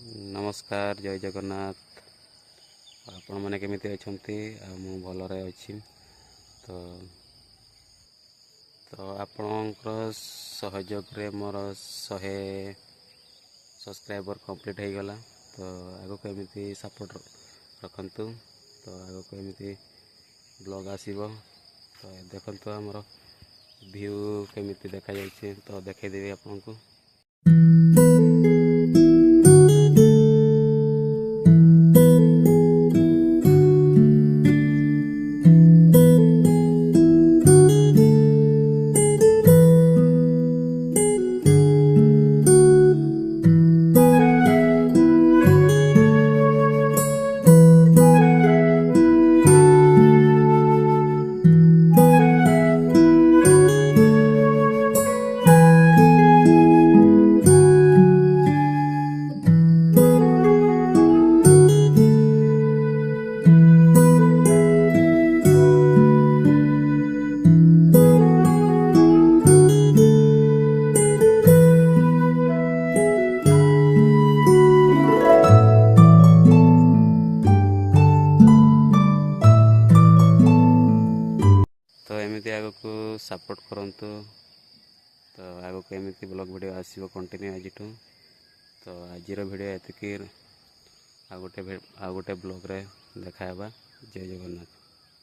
नमस्कार जय जगन्नाथ। आपण मैंने केमिति अछंती मु भलरे अछि। तो तो आपणकर सहयोग रे मोर 100 सब्सक्राइबर कंप्लीट हो गला। तो आगो केमिति सपोर्ट रखंतु। तो आगो केमिति ब्लॉग आसीबो। तो देखंतु हमर व्यू केमिति देखा जायछि। तो देखै देबी आपनको। तो एमती आग को सपोर्ट करंतु। तो आग को एमती ब्लॉग वीडियो आसीबो कंटिन्यू आज। तो आज वीडियो एतिक आ गोटे ब्लॉग रे देखा। जय जगन्नाथ।